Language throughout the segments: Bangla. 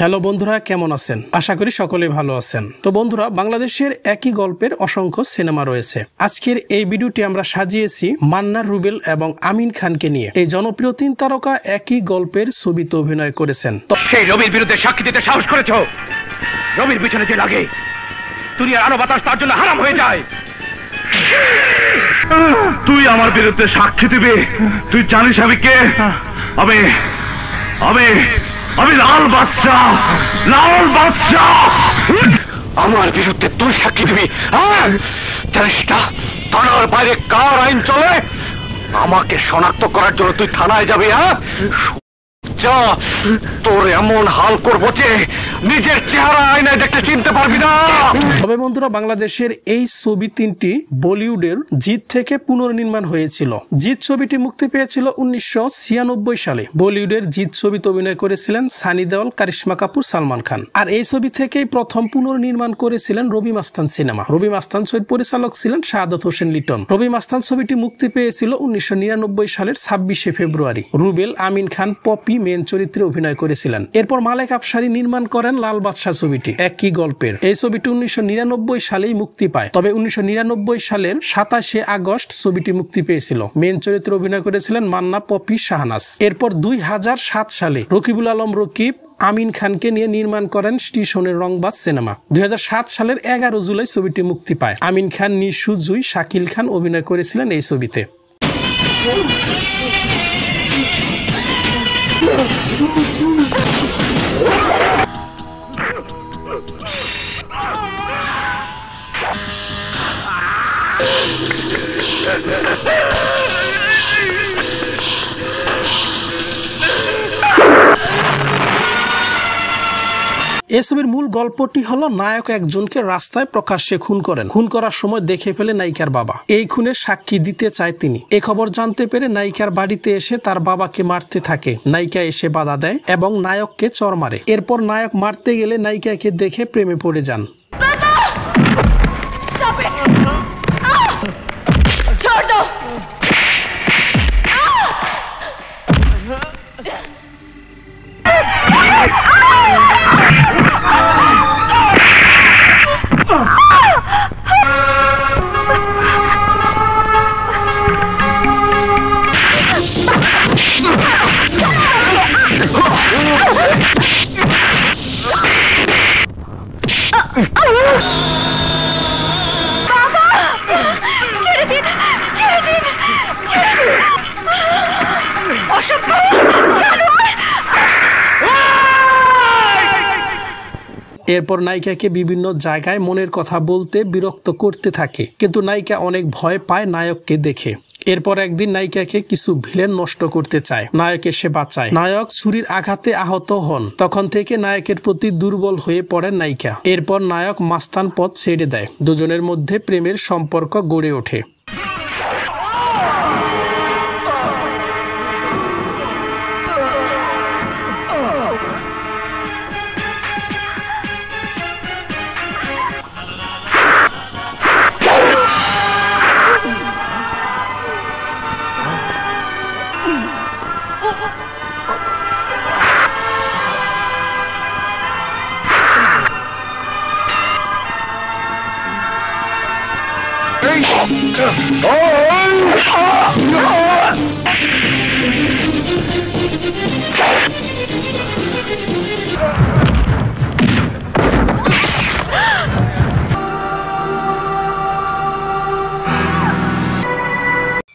হ্যালো বন্ধুরা, কেমন আছেন? আশা করি সকলে ভালো আছেন। তো বন্ধুরা, বাংলাদেশের একই গল্পের অসংখ্য সিনেমা রয়েছে। আজকের এই ভিডিওটি আমরা সাজিয়েছি মান্না, রুবেল এবং আমিন খানকে নিয়ে। এই জনপ্রিয় তিন তারকা একই গল্পের ছবিতে অভিনয় করেছেন। সেই রবির বিরুদ্ধে সাক্ষী দিতে সাহস করেছো? রবির পিছনে যে লাগে দুনিয়ার আলো বাতাস তার জন্য হারাম হয়ে যায়। তুই আমার বিরুদ্ধে সাক্ষী দিবি? তুই জানিস আমি কে? আমি লাল বাদশা। আমার বিরুদ্ধে তুই সাক্ষী দিবি? জানিস না থানার বাইরে কার আইন চলে? আমাকে শনাক্ত করার জন্য তুই থানায় যাবি? যা, তোর এমন হাল করবো যে নিজের চেহারা আয়নায় দেখতে চিনতে পারবি না। তবে বন্ধুরা, বাংলাদেশের এই ছবি তিনটি বলিউডের জিত থেকে পুনর্নির্মাণ হয়েছিল। জিত ছবিটি মুক্তি পেয়েছিল 1996 সালে। বলিউডের জিত ছবিতে অভিনয় করেছিলেন সানি দেওল, কারিশমা কাপুর, সালমান খান। আর এই ছবি থেকেই প্রথম পুনর্নির্মাণ করেছিলেন রবি মাস্তান সিনেমা। রবি মাস্তান ছবির পরিচালক ছিলেন শাহাদাত হোসেন লিটন। রবি মাস্তান ছবিটি মুক্তি পেয়েছিল 1999 সালের 26শে ফেব্রুয়ারি। রুবেল, আমিন খান, পপি মেন চরিত্রে অভিনয় করেছিলেন। এরপর মালেক আফসারী নির্মাণ করেন লাল বাদশা ছবিটি, একই গল্পের। এই ছবিটি 1999 সালেই মুক্তি পায়। তবে 1999 সালের 27শে আগস্ট ছবিটি মুক্তি পেয়েছিল। মেন চরিত্রে অভিনয় করেছিলেন মান্না, পপি, শাহনাজ। এরপর 2007 সালে রকিবুল আলম রকিব আমিন খানকে নিয়ে নির্মাণ করেন স্টেশনের রংবাজ সিনেমা। 2007 সালের 11 জুলাই ছবিটি মুক্তি পায়। আমিন খান, নিশু, জুই, শাকিল খান অভিনয় করেছিলেন এই ছবিতে। এই ছবির মূল গল্পটি হলো নায়ক একজনকে রাস্তায় প্রকাশ্যে খুন করেন। খুন করার সময় দেখে ফেলে নায়িকার বাবা। এই খুনের সাক্ষী দিতে চায় তিনি। এই খবর জানতে পেরে নায়িকার বাড়িতে এসে তার বাবাকে মারতে থাকে। নায়িকা এসে বাধা দেয় এবং নায়ককে চড় মারে। এরপর নায়ক মারতে গেলে নায়িকাকে দেখে প্রেমে পড়ে যান। এরপর নায়িকাকে বিভিন্ন জায়গায় মনের কথা বলতে বিরক্ত করতে থাকে, কিন্তু নায়িকা অনেক ভয় পায় নায়ককে দেখে। এরপর একদিন নায়িকাকে কিছু ভিলেন নষ্ট করতে চায়। নায়ক এসে বাঁচায়। নায়ক ছুরির আঘাতে আহত হন। তখন থেকে নায়কের প্রতি দুর্বল হয়ে পড়েন নায়িকা। এরপর নায়ক মাস্তান পথ ছেড়ে দেয়। দুজনের মধ্যে প্রেমের সম্পর্ক গড়ে ওঠে।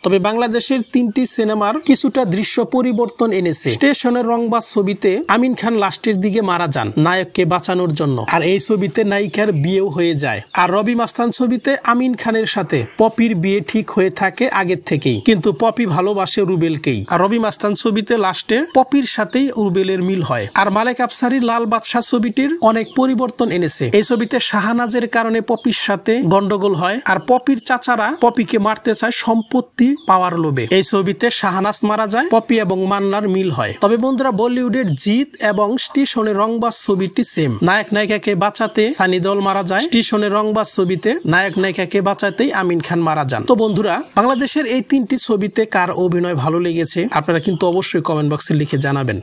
তবে বাংলাদেশের তিনটি সিনেমার কিছুটা দৃশ্য পরিবর্তন এনেছে। স্টেশনের রংবাজ ছবিতে আমিন খান লাস্টের দিকে মারা যান নায়ককে বাঁচানোর জন্য, আর এই ছবিতে নায়িকার বিয়েও হয়ে যায়। আর রবি মাস্তান ছবিতে আমিন খানের সাথে পপির বিয়ে ঠিক হয়ে থাকে আগের থেকেই, কিন্তু পপি ভালোবাসে রুবেলকেই। আর রবি মাস্তান ছবিতে লাস্টে পপির সাথেই রুবেলের মিল হয়। আর মালেক আফসারীর লাল বাদশা ছবিটির অনেক পরিবর্তন এনেছে। এই ছবিতে শাহনাজের কারণে পপির সাথে গন্ডগোল হয়, আর পপির চাচারা পপিকে মারতে চায় সম্পত্তি পাওয়ার লোভে। এই ছবিতে শাহনাজ মারা যায়, পপি এবং মান্নার মিল হয়। তবে বন্ধুরা বলিউডের জিত এবং স্টেশনের রংবাজ ছবিটি সেম। নায়ক নায়িকাকে বাঁচাতে সানি দেওল মারা যায়, স্টেশনের রংবাজ ছবিতে নায়ক নায়িকাকে বাঁচাতেই আমিন খান মারা যান। তো বন্ধুরা বাংলাদেশের এই তিনটি ছবিতে কার অভিনয় ভালো লেগেছে আপনারা কিন্তু অবশ্যই কমেন্ট বক্সে লিখে জানাবেন।